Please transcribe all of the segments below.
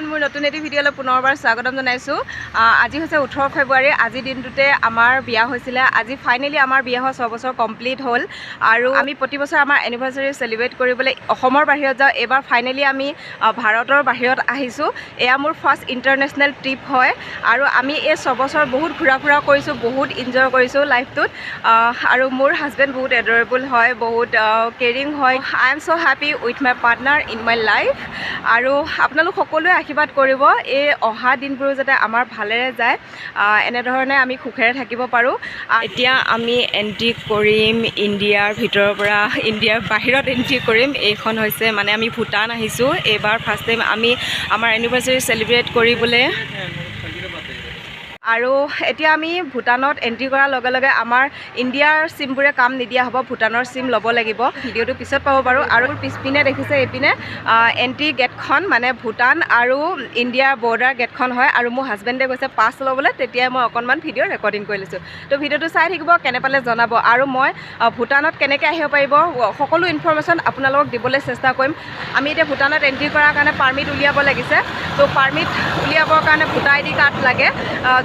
Everyone মোৰ নতুন এটি ভিডিঅ'লৈ পুনৰবাৰ স্বাগতম জনাইছোঁ। আজি হৈছে 18 ফেব্ৰুৱাৰী। আজিৰ দিনটোতে আমাৰ বিয়া হৈছিলে। আজি ফাইনেলি আমাৰ বিয়া হোৱা 6 বছৰ কমপ্লিট হ'ল আৰু আমি প্ৰতি বছৰ আমাৰ এনিভাৰ্চাৰী চেলিব্ৰেট কৰিবলৈ অসমৰ বাহিৰত যাওঁ। এইবাৰ ফাইনেলি আমি ভাৰতৰ বাহিৰত আহিছোঁ। এয়া মোৰ ফাৰ্ষ্ট ইণ্টাৰনেশ্যনেল ট্ৰিপ হয় আৰু আমি এই 6 বছৰ বহুত ঘূৰা ফুৰা কৰিছোঁ, বহুত এনজয় কৰিছোঁ লাইফটোত। আৰু মোৰ হাজবেণ্ড বহুত এডৰেবল হয়, বহুত কেয়াৰিং হয়। I am so' happy with my partner in my life. আৰু আপোনালোক সকলোৱে আশীৰ্বাদ কৰিব এই অহা দিনবোৰ যাতে আমাৰ ভালেৰে যায়, এনেধৰণে আমি সুখেৰে থাকিব পাৰোঁ। এতিয়া আমি এণ্ট্ৰি কৰিম ইণ্ডিয়াৰ ভিতৰৰ পৰা ইণ্ডিয়াৰ বাহিৰত এণ্ট্ৰি কৰিম। এইখন হৈছে মানে আমি ভূটান আহিছোঁ। এইবাৰ ফাৰ্ষ্ট টাইম আমি আমাৰ এনিভাৰ্চাৰী চেলিব্ৰেট কৰিবলৈ। আৰু এতিয়া আমি ভূটানত এণ্ট্ৰি কৰাৰ লগে লগে আমাৰ ইণ্ডিয়াৰ চিমবোৰে কাম নিদিয়া হ'ব, ভূটানৰ চিম ল'ব লাগিব। ভিডিঅ'টো পিছত পাব পাৰোঁ। আৰু পিছপিনে দেখিছে এইপিনে এণ্ট্ৰি গেটখন মানে ভূটান আৰু ইণ্ডিয়াৰ বৰ্ডাৰ গেটখন হয়। আৰু মোৰ হাজবেণ্ডে গৈছে পাছ ল'বলৈ, তেতিয়াই মই অকণমান ভিডিঅ' ৰেকৰ্ডিং কৰি লৈছোঁ। তো ভিডিঅ'টো চাই থাকিব, কেনে পালে জনাব। আৰু মই ভূটানত কেনেকৈ আহিব পাৰিব সকলো ইনফৰ্মেশ্যন আপোনালোকক দিবলৈ চেষ্টা কৰিম। আমি এতিয়া ভূটানত এণ্ট্ৰি কৰাৰ কাৰণে পাৰ্মিট উলিয়াব লাগিছে। তো পাৰ্মিট উলিয়াবৰ কাৰণে ভোটাৰ ID কাৰ্ড লাগে।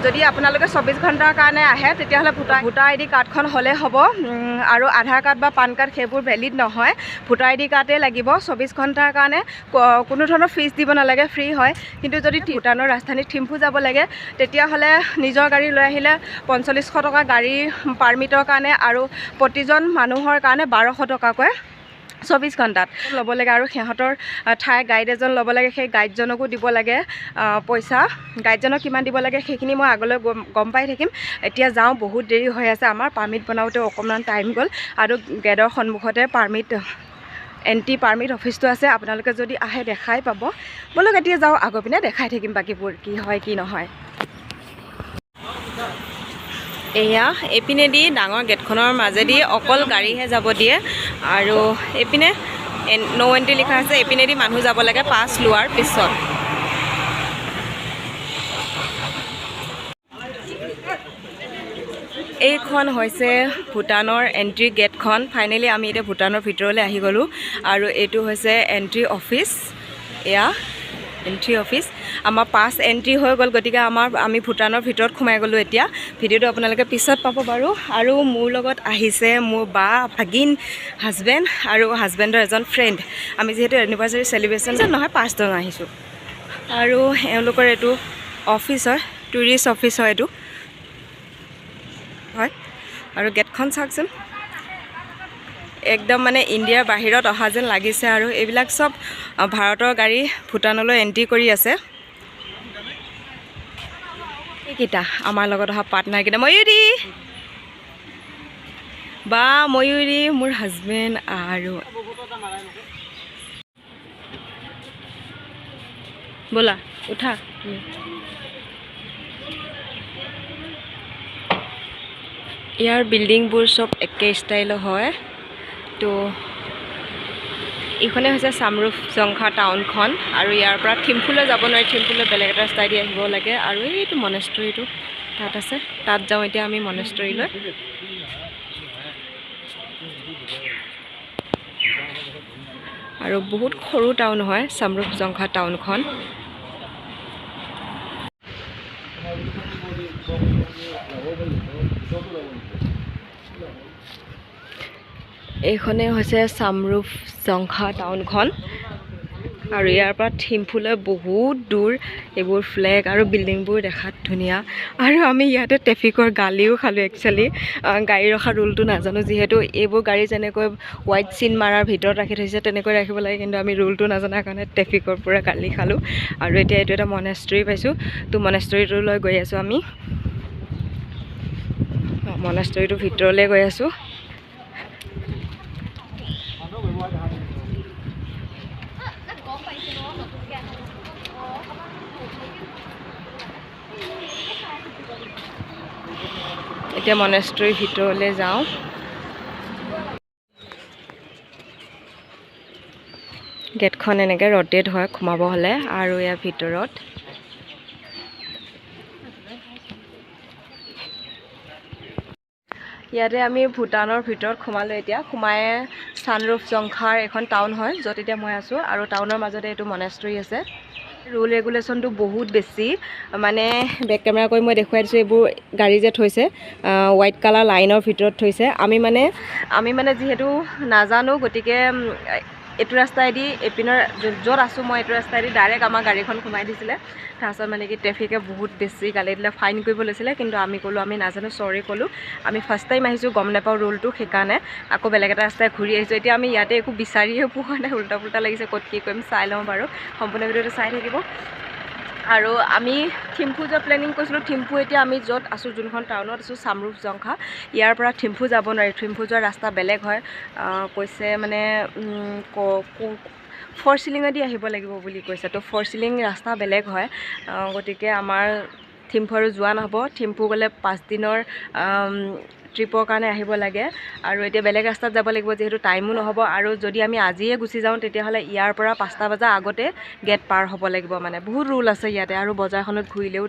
যদি আপোনালোকে 24 ঘণ্টাৰ কাৰণে আহে তেতিয়াহ'লে ভোটাৰ ID কাৰ্ডখন হ'লে হ'ব। আৰু আধাৰ কাৰ্ড বা পান কাৰ্ড সেইবোৰ ভেলিড নহয়, ভোটাৰ ID কাৰ্ডেই লাগিব। 24 ঘণ্টাৰ কাৰণে কোনো ধৰণৰ ফিজ দিব নালাগে, ফ্ৰী হয়। কিন্তু যদি ভূটানৰ ৰাজধানী থিম্ফু যাব লাগে তেতিয়াহ'লে নিজৰ গাড়ী লৈ আহিলে 4500 টকা গাড়ী পাৰ্মিটৰ কাৰণে আৰু প্ৰতিজন মানুহৰ কাৰণে 1200 টকাকৈ 24 ঘণ্টাত ল'ব লাগে। আৰু সিহঁতৰ ঠাই গাইড এজন ল'ব লাগে, সেই গাইডজনকো দিব লাগে পইচা। গাইডজনক কিমান দিব লাগে সেইখিনি মই আগলৈ গম পাই থাকিম। এতিয়া যাওঁ, বহুত দেৰি হৈ আছে। আমাৰ পাৰ্মিট বনাওঁতে অকণমান টাইম গ'ল আৰু গেটৰ সন্মুখতে এণ্ট্ৰি পাৰ্মিট অফিচটো আছে। আপোনালোকে যদি আহে দেখাই পাব। ব'লক এতিয়া যাওঁ, আগৰ পিনে দেখাই থাকিম বাকীবোৰ কি হয় কি নহয়। এয়া এইপিনেদি ডাঙৰ গেটখনৰ মাজেদি অকল গাড়ীহে যাব দিয়ে আৰু এইপিনে ন' এণ্ট্ৰি লিখা আছে। এইপিনেদি মানুহ যাব লাগে পাছ লোৱাৰ পিছত। এইখন হৈছে ভূটানৰ এণ্ট্ৰি গেটখন। ফাইনেলি আমি এতিয়া ভূটানৰ ভিতৰলৈ আহি গ'লোঁ আৰু এইটো হৈছে এণ্ট্ৰি অফিচ। এয়া এণ্ট্ৰি অফিচ। আমাৰ পাছ এণ্ট্ৰি হৈ গ'ল, গতিকে আমি ভূটানৰ ভিতৰত সোমাই গ'লোঁ। এতিয়া ভিডিঅ'টো আপোনালোকে পিছত পাব বাৰু। আৰু মোৰ লগত আহিছে মোৰ বা, ভাগিন, হাজবেণ্ড আৰু হাজবেণ্ডৰ এজন ফ্ৰেণ্ড। আমি যিহেতু এনিভাৰ্চাৰী চেলিব্ৰেশ্যন নহয় 5 জন আহিছোঁ। আৰু এওঁলোকৰ এইটো অফিচ হয়, টুৰিষ্ট অফিচ হয় এইটো হয়। আৰু গেটখন চাওকচোন, একদম মানে ইণ্ডিয়াৰ বাহিৰত অহা যেন লাগিছে। আৰু এইবিলাক চব ভাৰতৰ গাড়ী ভূটানলৈ এণ্ট্ৰি কৰি আছে। এইকেইটা আমাৰ লগত অহা পাৰ্টনাৰকেইটা, ময়ূৰী বা ময়ূৰী, মোৰ হাজবেণ্ড আৰু ব'লা উঠা। ইয়াৰ বিল্ডিংবোৰ চব একে ষ্টাইলৰ হয়। তো এইখনে হৈছে চামৰুফ জংঘা টাউনখন। আৰু ইয়াৰ পৰা থিম্ফুলৈ যাব নোৱাৰি, থিম্ফুলৈ বেলেগ এটা ৰাস্তাই দি আহিব লাগে। আৰু এইটো মনেষ্ট্ৰীটো তাত আছে, তাত যাওঁ এতিয়া আমি মনেষ্ট্ৰীলৈ। আৰু বহুত সৰু টাউন হয় চামৰুফ জংঘা টাউনখন। এইখনেই হৈছে চামৰুফ জংঘা টাউনখন। আৰু ইয়াৰ পৰা থিম্ফুলৈ বহুত দূৰ। এইবোৰ ফ্লেগ আৰু বিল্ডিংবোৰ দেখাত ধুনীয়া। আৰু আমি ইয়াতে ট্ৰেফিকৰ গালিও খালোঁ একচুৱেলি। গাড়ী ৰখা ৰুলটো নাজানো, যিহেতু এইবোৰ গাড়ী যেনেকৈ হোৱাইট চিন মাৰাৰ ভিতৰত ৰাখি থৈছে তেনেকৈ ৰাখিব লাগে, কিন্তু আমি ৰুলটো নজনাৰ কাৰণে ট্ৰেফিকৰ পৰা গালি খালোঁ। আৰু এতিয়া এইটো এটা মনেষ্ট্ৰী পাইছোঁ, তো মনেষ্ট্ৰীটোলৈ গৈ আছোঁ আমি। মনেষ্ট্ৰীটোৰ ভিতৰলৈ গৈ আছোঁ। এতিয়া মনেষ্ট্ৰীৰ ভিতৰলৈ যাওঁ। গেটখন এনেকৈ ৰ'টেট হয় সোমাব হ'লে। আৰু ইয়াৰ ভিতৰত ইয়াতে আমি ভূটানৰ ভিতৰত সোমালোঁ। এতিয়া সোমাই চামৰুফ জংঘাৰ এখন টাউন হয়, য'ত এতিয়া মই আছোঁ। আৰু টাউনৰ মাজতে এইটো মনেষ্ট্ৰী আছে। ৰুল ৰেগুলেশ্যনটো বহুত বেছি মানে বেক কেমেৰা কৰি মই দেখুৱাই দিছোঁ এইবোৰ গাড়ী যে থৈছে হোৱাইট কালাৰ লাইনৰ ভিতৰত থৈছে আমি মানে যিহেতু নাজানো গতিকে এইটো ৰাস্তাইদি এইপিনৰ য'ত আছোঁ মই এইটো ৰাস্তাইদি ডাইৰেক্ট আমাৰ গাড়ীখন সোমাই দিছিলে তাৰপাছত মানে কি ট্ৰেফিকে বহুত বেছি গালি দিলে ফাইন কৰিব লৈছিলে কিন্তু আমি ক'লোঁ আমি নাজানো চৰি ক'লোঁ আমি ফাৰ্ষ্ট টাইম আহিছোঁ গম নাপাওঁ ৰুলটো সেইকাৰণে আকৌ বেলেগ এটা ৰাস্তাই ঘূৰি আহিছোঁ এতিয়া আমি ইয়াতে একো বিচাৰিয়ে পোৱা নাই উল্টা পুল্টা লাগিছে ক'ত কি কৰিম চাই লওঁ বাৰু সম্পূৰ্ণ ভিডিঅ'টো চাই থাকিব আৰু আমি থিম্ফু যোৱা প্লেনিং কৰিছিলোঁ থিম্ফু এতিয়া আমি য'ত আছোঁ যোনখন টাউনত আছোঁ চামৰুপ জংঘা ইয়াৰ পৰা থিম্ফু যাব নোৱাৰি থিম্ফু যোৱাৰ ৰাস্তা বেলেগ হয় কৈছে মানে ফ'ৰ চিলিঙেদি আহিব লাগিব বুলি কৈছে তো ফ'ৰ চিলিং ৰাস্তা বেলেগ হয় গতিকে আমাৰ থিম্ফু আৰু যোৱা নহ'ব থিম্ফু গ'লে 5 দিনৰ ট্ৰিপৰ কাৰণে আহিব লাগে আৰু এতিয়া বেলেগ ৰাস্তাত যাব লাগিব যিহেতু টাইমো নহ'ব আৰু যদি আমি আজিয়ে গুচি যাওঁ তেতিয়াহ'লে ইয়াৰ পৰা 5টা বজাৰ আগতে গেট পাৰ হ'ব লাগিব মানে বহুত ৰুল আছে ইয়াতে আৰু বজাৰখনত ঘূৰিলেও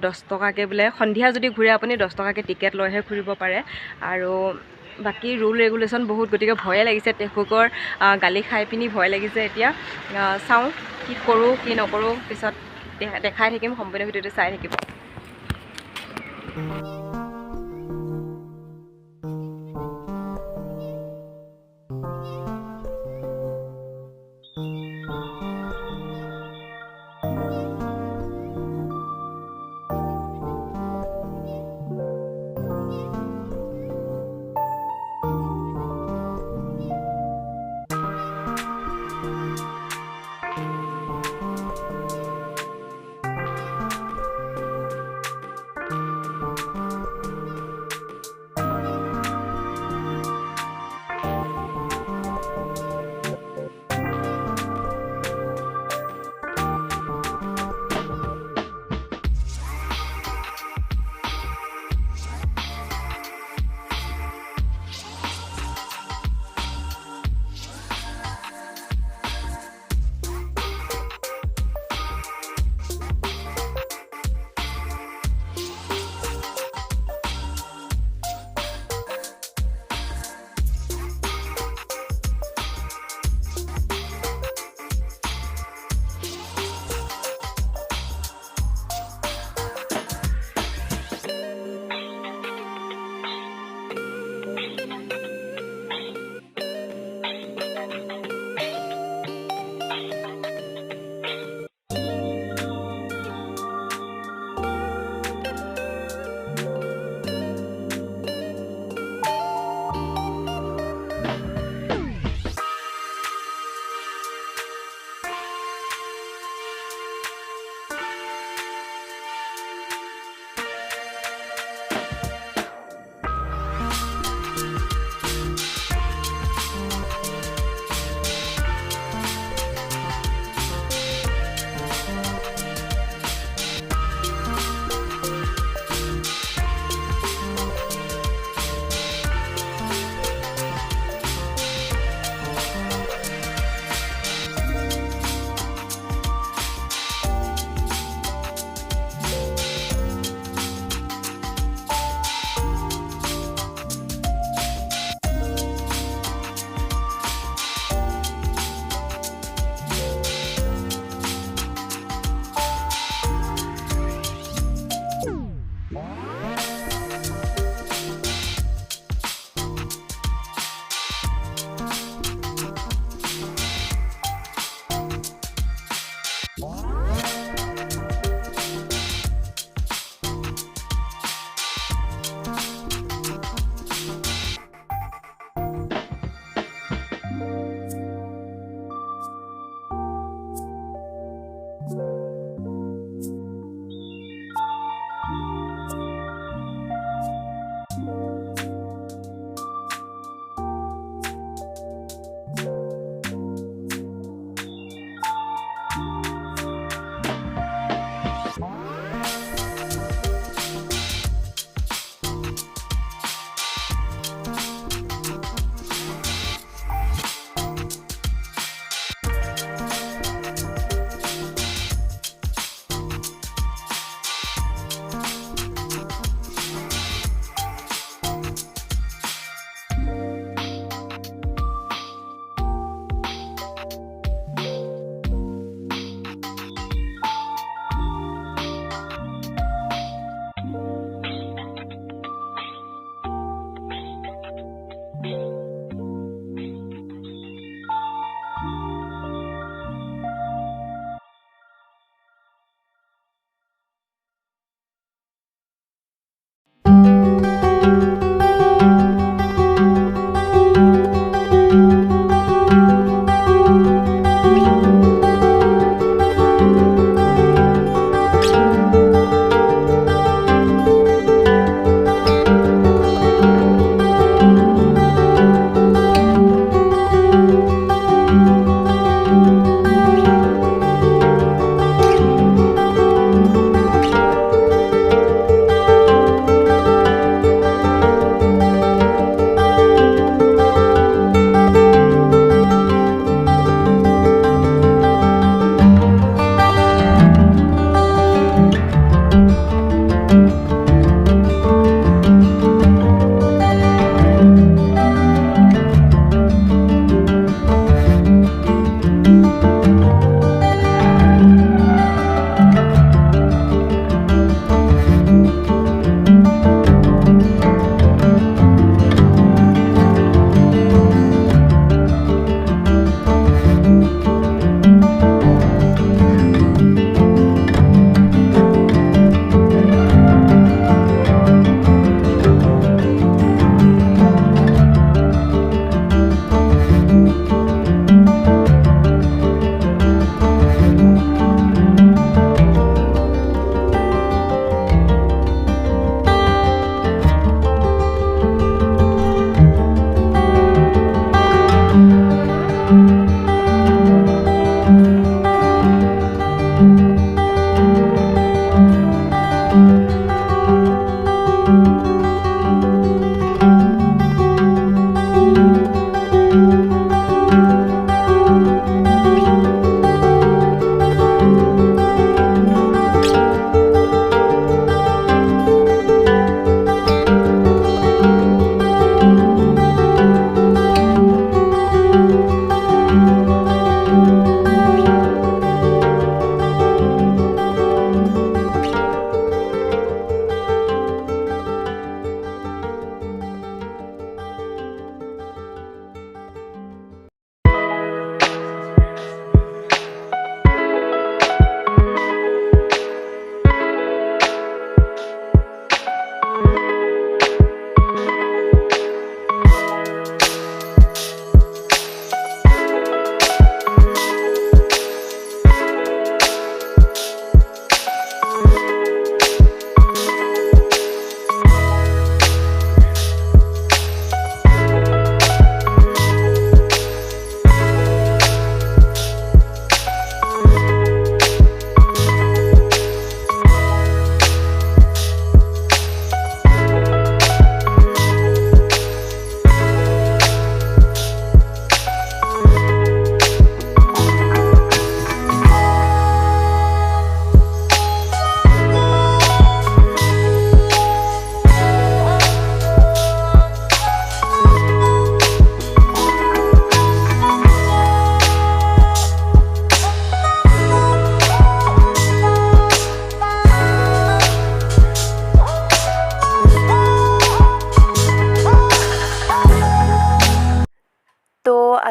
10 টকাকৈ বোলে সন্ধিয়া যদি ঘূৰে আপুনি 10 টকাকৈ টিকেট লৈহে ঘূৰিব পাৰে আৰু বাকী ৰুল ৰেগুলেশ্যন বহুত গতিকে ভয়ে লাগিছে ট্ৰেফিকৰ গালি খাই পিনি ভয় লাগিছে এতিয়া চাওঁ কি কৰোঁ কি নকৰোঁ পিছত দেখাই থাকিম সম্পূৰ্ণ ভিডিঅ'টো চাই থাকিব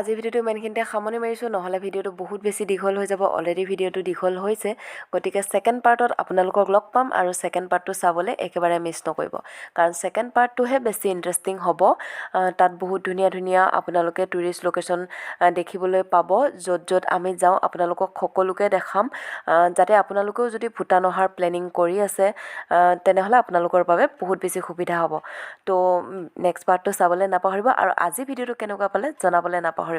আজি ভিডিঅ'টো ইমানখিনিতে সামৰণি মাৰিছোঁ, নহ'লে ভিডিঅ'টো বহুত বেছি দীঘল হৈ যাব। অলৰেডি ভিডিঅ'টো দীঘল হৈছে, গতিকে ছেকেণ্ড পাৰ্টত আপোনালোকক লগ পাম আৰু ছেকেণ্ড পাৰ্টটো চাবলৈ একেবাৰে মিছ নকৰিব, কাৰণ ছেকেণ্ড পাৰ্টটোহে বেছি ইণ্টাৰেষ্টিং হ'ব। তাত বহুত ধুনীয়া ধুনীয়া আপোনালোকে টুৰিষ্ট লোকেশ্যন দেখিবলৈ পাব। য'ত য'ত আমি যাওঁ আপোনালোকক সকলোকে দেখাম, যাতে আপোনালোকেও যদি ভূটান অহাৰ প্লেনিং কৰি আছে তেনেহ'লে আপোনালোকৰ বাবে বহুত বেছি সুবিধা হ'ব। তো নেক্সট পাৰ্টটো চাবলৈ নাপাহৰিব আৰু আজি ভিডিঅ'টো কেনেকুৱা পালে জনাবলৈ নাপাহৰিব।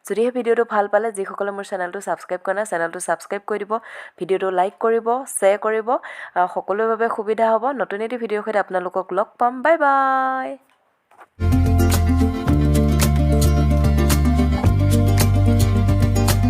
যদিহে ভিডিঅ'টো ভাল পালে, যিসকলে মোৰ চেনেলটো ছাবস্ক্ৰাইব কৰা নাই চেনেলটো ছাবস্ক্ৰাইব কৰি দিব, ভিডিঅ'টো লাইক কৰিব, শ্বেয়াৰ কৰিব, সকলোৰে বাবে সুবিধা হ'ব। নতুন এটি ভিডিঅ'ৰ সৈতে আপোনালোকক লগ পাম। Bye bye.